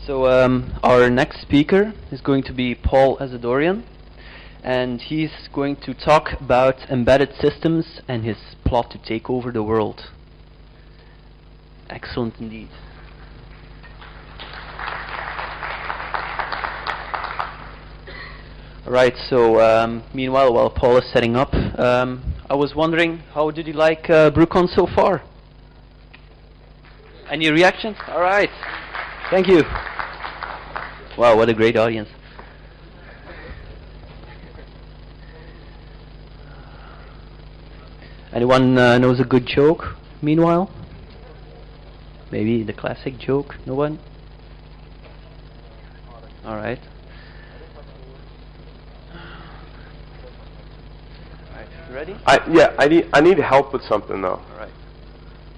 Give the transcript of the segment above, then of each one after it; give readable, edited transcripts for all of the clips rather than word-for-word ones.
So our next speaker is going to be Paul Asadoorian, and he's going to talk about embedded systems and his plot to take over the world. Excellent indeed. Alright, so meanwhile, while Paul is setting up, I was wondering, how did you like Brucon so far? Any reactions? Alright, thank you. Wow, what a great audience. Anyone knows a good joke, meanwhile? Maybe the classic joke? No one? Alright. Ready? I need help with something though. All right.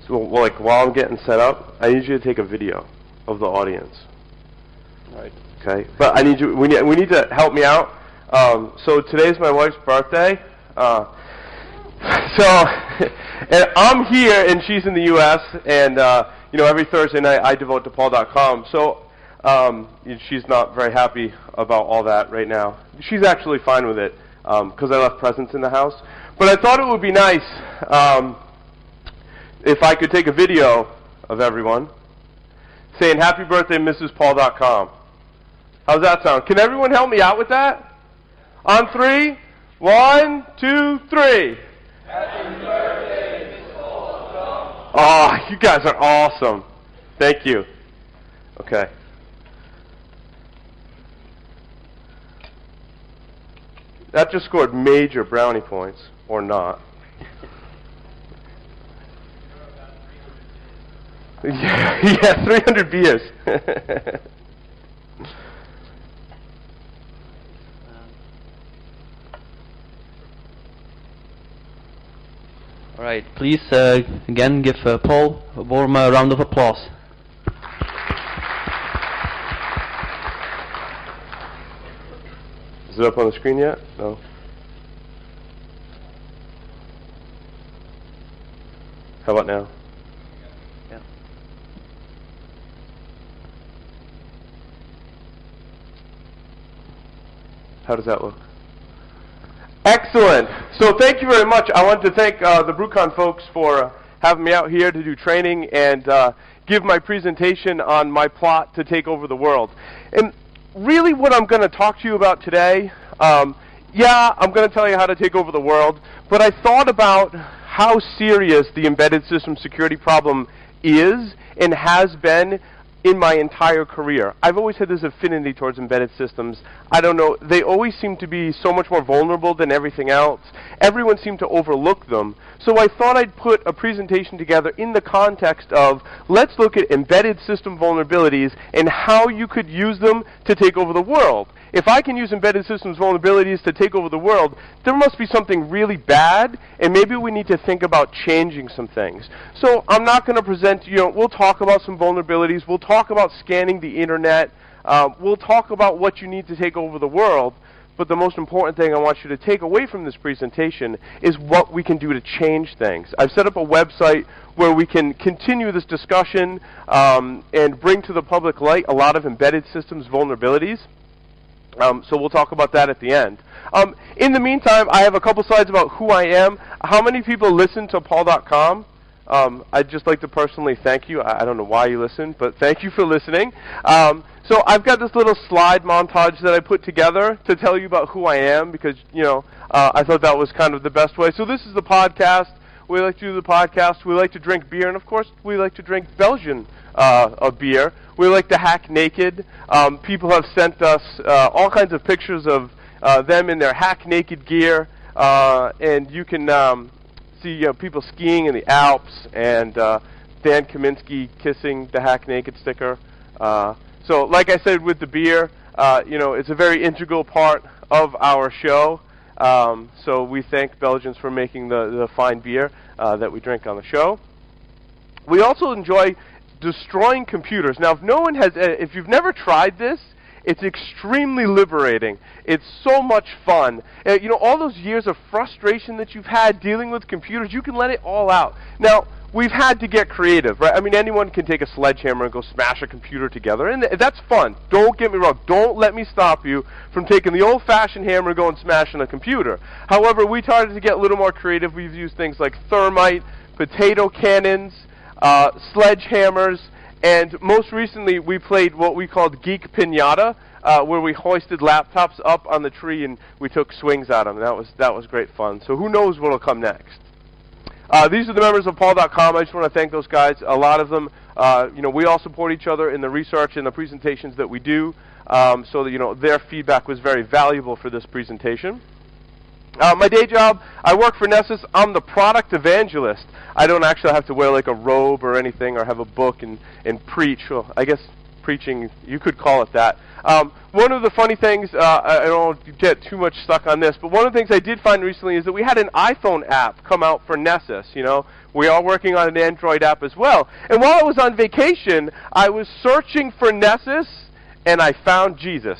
So like while I'm getting set up, I need you to take a video of the audience. All right. Okay. But I need you. We need to help me out. So today's my wife's birthday. So and I'm here and she's in the U.S. and every Thursday night I devote to Paul.com. So she's not very happy about all that right now. She's actually fine with it because I left presents in the house. But I thought it would be nice if I could take a video of everyone saying happy birthday Mrs. Paul.com. How's that sound? Can everyone help me out with that? On 3, 1, 2, 3. Happy birthday, Mrs. Paul.com. Oh, you guys are awesome. Thank you. Okay. That just scored major brownie points, or not. Yeah, 300 beers. All right, please again give Paul a warm round of applause. Is it up on the screen yet? No. How about now? Yeah. How does that look? Excellent. So thank you very much. I want to thank the Brucon folks for having me out here to do training and give my presentation on my plot to take over the world. And really what I'm going to talk to you about today, I'm going to tell you how to take over the world, but I thought about how serious the embedded system security problem is and has been in my entire career. I've always had this affinity towards embedded systems. I don't know, they always seem to be so much more vulnerable than everything else. Everyone seemed to overlook them. So I thought I'd put a presentation together in the context of, let's look at embedded system vulnerabilities and how you could use them to take over the world. If I can use embedded systems vulnerabilities to take over the world, there must be something really bad, and maybe we need to think about changing some things. So I'm not going to present, we'll talk about some vulnerabilities, we'll talk about scanning the internet, we'll talk about what you need to take over the world, but the most important thing I want you to take away from this presentation is what we can do to change things. I've set up a website where we can continue this discussion and bring to the public light a lot of embedded systems vulnerabilities. So we'll talk about that at the end. In the meantime, I have a couple slides about who I am. How many people listen to Paul.com? I'd just like to personally thank you. I don't know why you listen, but thank you for listening. So I've got this little slide montage that I put together to tell you about who I am because, I thought that was kind of the best way. So this is the podcast. We like to do the podcast. We like to drink beer, and of course, we like to drink Belgian beer. We like to hack naked. People have sent us all kinds of pictures of them in their hack naked gear, and you can see people skiing in the Alps and Dan Kaminsky kissing the hack naked sticker. So, like I said with the beer, it's a very integral part of our show. So we thank Belgians for making the fine beer that we drink on the show. We also enjoy destroying computers. Now, if you've never tried this, It's extremely liberating. It's so much fun. You know, all those years of frustration that you've had dealing with computers, you can let it all out. Now, we've had to get creative, right? I mean, anyone can take a sledgehammer and go smash a computer together, and that's fun. Don't get me wrong. Don't let me stop you from taking the old-fashioned hammer and going smashing a computer. However, we started to get a little more creative. We've used things like thermite, potato cannons, sledgehammers, and most recently we played what we called Geek Pinata, where we hoisted laptops up on the tree and we took swings at them. That was great fun. So who knows what will come next? These are the members of Paul.com. I just want to thank those guys. A lot of them, you know, we all support each other in the research and the presentations that we do. So that, you know, their feedback was very valuable for this presentation. My day job, I work for Nessus. I'm the product evangelist. I don't actually have to wear like a robe or anything or have a book and preach. Well, I guess preaching, you could call it that. One of the funny things, I don't get too much stuck on this, but one of the things I did find recently is that we had an iPhone app come out for Nessus. You know, we are working on an Android app as well. And while I was on vacation, I was searching for Nessus, and I found Jesus.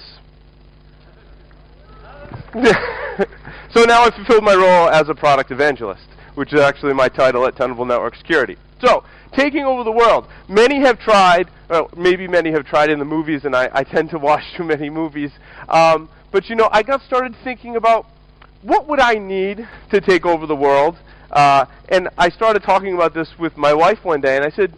So now I've fulfilled my role as a product evangelist, which is actually my title at Tenable Network Security. So, taking over the world. Many have tried, well, maybe many have tried in the movies, and I tend to watch too many movies. But you know, I got started thinking about what would I need to take over the world, and I started talking about this with my wife one day, and I said,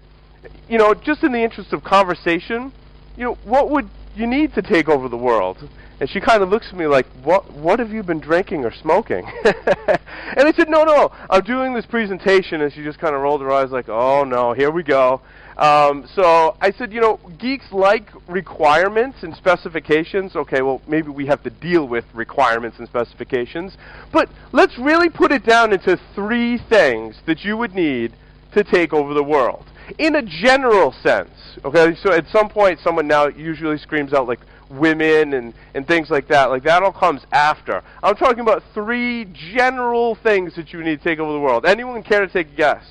you know, just in the interest of conversation, you know, what would you need to take over the world? And she kind of looks at me like, what have you been drinking or smoking? And I said, no, I'm doing this presentation. And she just kind of rolled her eyes like, oh no, here we go. So I said, you know, geeks like requirements and specifications. Okay, well, maybe we have to deal with requirements and specifications. But let's really put it down into 3 things that you would need to take over the world. In a general sense, okay? So at some point, someone now usually screams out like women and things like that. Like that all comes after. I'm talking about 3 general things that you need to take over the world. Anyone care to take a guess?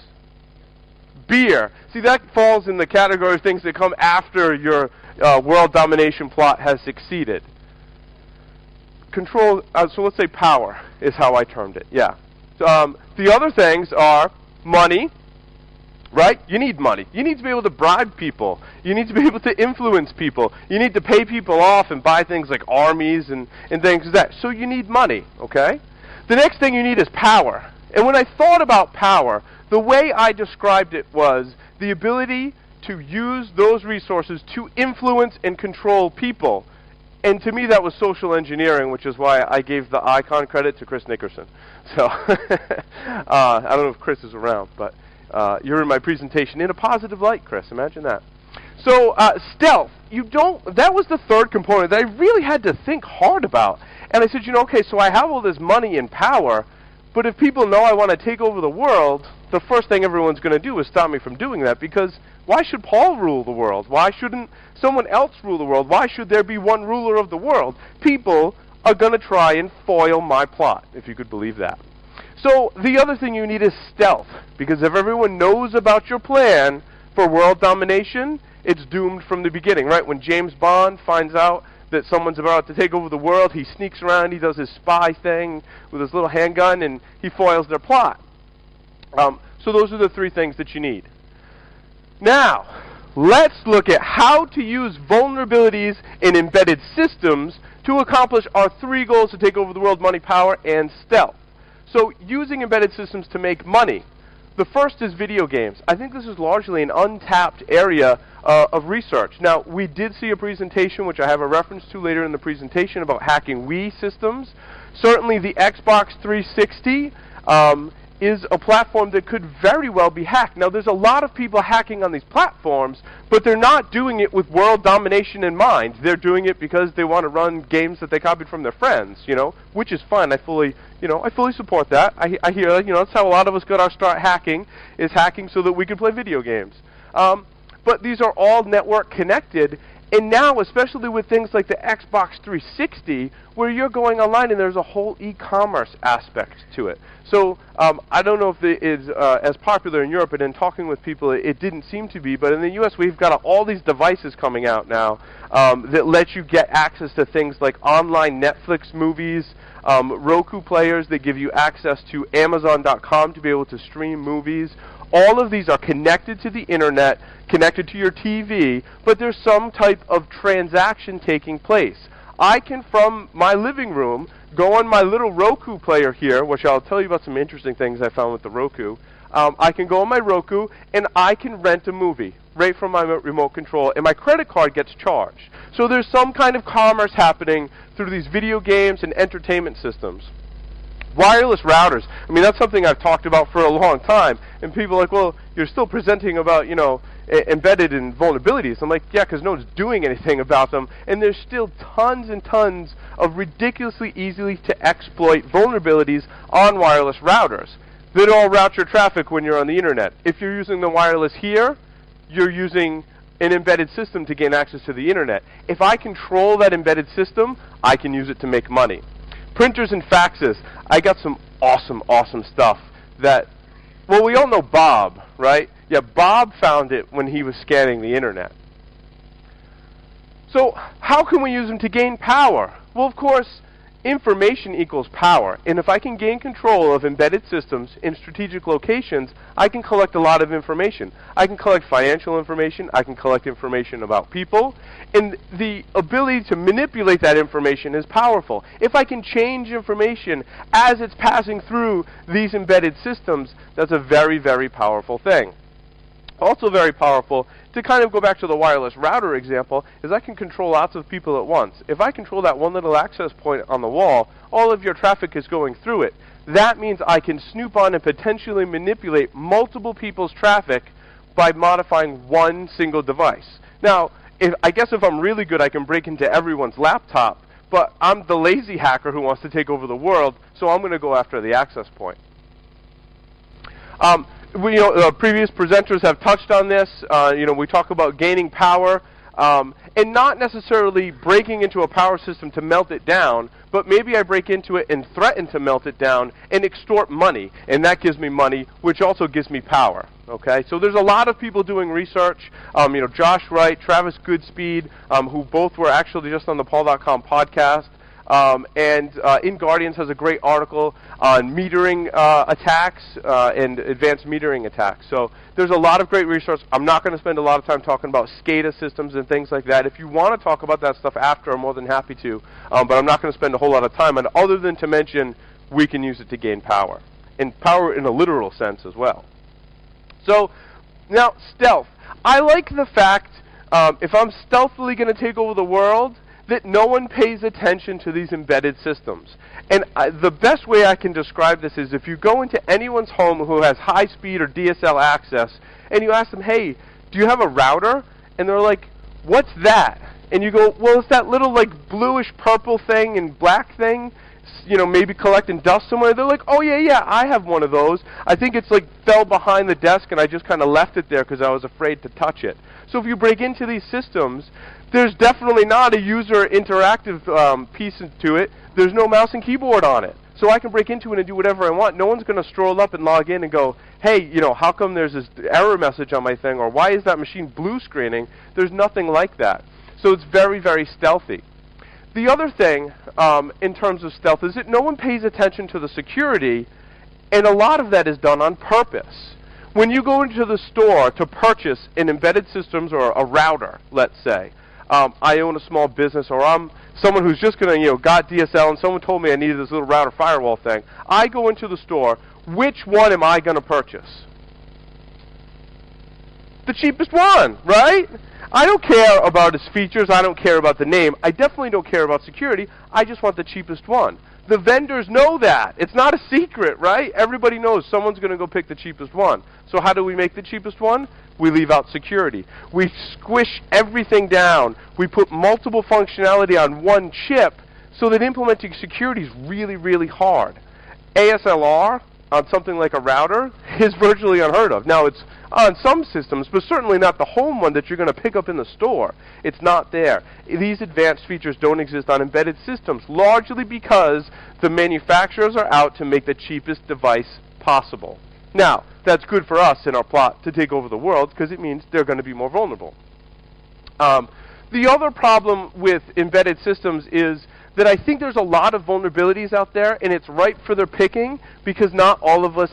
Beer. See, that falls in the category of things that come after your world domination plot has succeeded. Control, so let's say power is how I termed it, yeah. The other things are money. Right? You need money. You need to be able to bribe people. You need to be able to influence people. You need to pay people off and buy things like armies and things like that. So you need money, okay? The next thing you need is power. And when I thought about power, the way I described it was the ability to use those resources to influence and control people. And to me that was social engineering, which is why I gave the icon credit to Chris Nickerson. So, I don't know if Chris is around, but you're in my presentation in a positive light, Chris. Imagine that. So, stealth. That was the 3rd component that I really had to think hard about. And I said, you know, okay, so I have all this money and power, but if people know I want to take over the world, the first thing everyone's going to do is stop me from doing that, because why should Paul rule the world? Why shouldn't someone else rule the world? Why should there be one ruler of the world? People are going to try and foil my plot, if you could believe that. So the other thing you need is stealth, because if everyone knows about your plan for world domination, it's doomed from the beginning, right? When James Bond finds out that someone's about to take over the world, he sneaks around, he does his spy thing with his little handgun, and he foils their plot. So those are the 3 things that you need. Now, let's look at how to use vulnerabilities in embedded systems to accomplish our 3 goals to take over the world: money, power, and stealth. So, using embedded systems to make money. The first is video games. I think this is largely an untapped area of research. Now, we did see a presentation, which I have a reference to later in the presentation, about hacking Wii systems. Certainly, the Xbox 360 is a platform that could very well be hacked. Now, there's a lot of people hacking on these platforms, but they're not doing it with world domination in mind. They're doing it because they want to run games that they copied from their friends, you know, which is fine. I fully support that. I hear that, you know, that's how a lot of us got our start hacking, is hacking so that we can play video games. But these are all network connected, And now, especially with things like the Xbox 360, where you're going online and there's a whole e-commerce aspect to it. So I don't know if it is as popular in Europe, but in talking with people, it didn't seem to be. But in the U.S., we've got all these devices coming out now that let you get access to things like online Netflix movies, Roku players that give you access to Amazon.com to be able to stream movies. All of these are connected to the internet, connected to your TV, but there's some type of transaction taking place. I can, from my living room, go on my little Roku player here, which I'll tell you about some interesting things I found with the Roku. I can go on my Roku, and I can rent a movie right from my remote control, and my credit card gets charged. So there's some kind of commerce happening through these video games and entertainment systems. Wireless routers, I mean, that's something I've talked about for a long time, and people are like, well, you're still presenting about, you know, embedded in vulnerabilities. I'm like, yeah, because no one's doing anything about them, and there's still tons and tons of ridiculously easily to exploit vulnerabilities on wireless routers that all route your traffic when you're on the internet. If you're using the wireless here, you're using an embedded system to gain access to the internet. If I control that embedded system, I can use it to make money. Printers and faxes. I got some awesome, awesome stuff that, well, we all know Bob, right? Yeah, Bob found it when he was scanning the internet. So how can we use them to gain power? Well, of course, information equals power. And if I can gain control of embedded systems in strategic locations, I can collect a lot of information. I can collect financial information. I can collect information about people. And the ability to manipulate that information is powerful. If I can change information as it's passing through these embedded systems, that's a very, very powerful thing. Also very powerful, to kind of go back to the wireless router example, is I can control lots of people at once. If I control that one little access point on the wall, all of your traffic is going through it. That means I can snoop on and potentially manipulate multiple people's traffic by modifying one single device. Now, I guess if I'm really good, I can break into everyone's laptop, but I'm the lazy hacker who wants to take over the world, so I'm going to go after the access point. Previous presenters have touched on this. We talk about gaining power, and not necessarily breaking into a power system to melt it down, but maybe I break into it and threaten to melt it down and extort money, and that gives me money, which also gives me power. Okay, so there's a lot of people doing research. Josh Wright, Travis Goodspeed, who both were actually just on the Paul.com podcast. And InGuardians has a great article on metering attacks and advanced metering attacks. So there's a lot of great research. I'm not going to spend a lot of time talking about SCADA systems and things like that. If you want to talk about that stuff after, I'm more than happy to. But I'm not going to spend a whole lot of time on it, other than to mention we can use it to gain power. And power in a literal sense as well. So now, stealth. I like the fact if I'm stealthily going to take over the world, that no one pays attention to these embedded systems. And the best way I can describe this is if you go into anyone's home who has high-speed or DSL access, and you ask them, hey, do you have a router? And they're like, what's that? And you go, well, it's that little like bluish purple thing and black thing, maybe collecting dust somewhere. They're like, oh, yeah, I have one of those. I think it's like fell behind the desk, and I just kind of left it there because I was afraid to touch it. So if you break into these systems, there's definitely not a user interactive piece to it. There's no mouse and keyboard on it. So I can break into it and do whatever I want. No one's going to stroll up and log in and go, hey, how come there's this error message on my thing, or why is that machine blue screening? There's nothing like that. So it's very, very stealthy. The other thing in terms of stealth is that no one pays attention to the security, and a lot of that is done on purpose. When you go into the store to purchase an embedded systems or a router, let's say, I own a small business, or I'm someone who's just going to, got DSL, and someone told me I needed this little router firewall thing. I go into the store. Which one am I going to purchase? The cheapest one, right? I don't care about its features. I don't care about the name. I definitely don't care about security. I just want the cheapest one. The vendors know that. It's not a secret, right? Everybody knows someone's going to go pick the cheapest one. So how do we make the cheapest one? We leave out security. We squish everything down. We put multiple functionality on one chip so that implementing security is really, really hard. ASLR, on something like a router is virtually unheard of. Now, it's on some systems, but certainly not the home one that you're going to pick up in the store. It's not there. These advanced features don't exist on embedded systems, largely because the manufacturers are out to make the cheapest device possible. Now, that's good for us in our plot to take over the world, because it means they're going to be more vulnerable. The other problem with embedded systems is that I think there's a lot of vulnerabilities out there, and it's ripe for their picking, because not all of us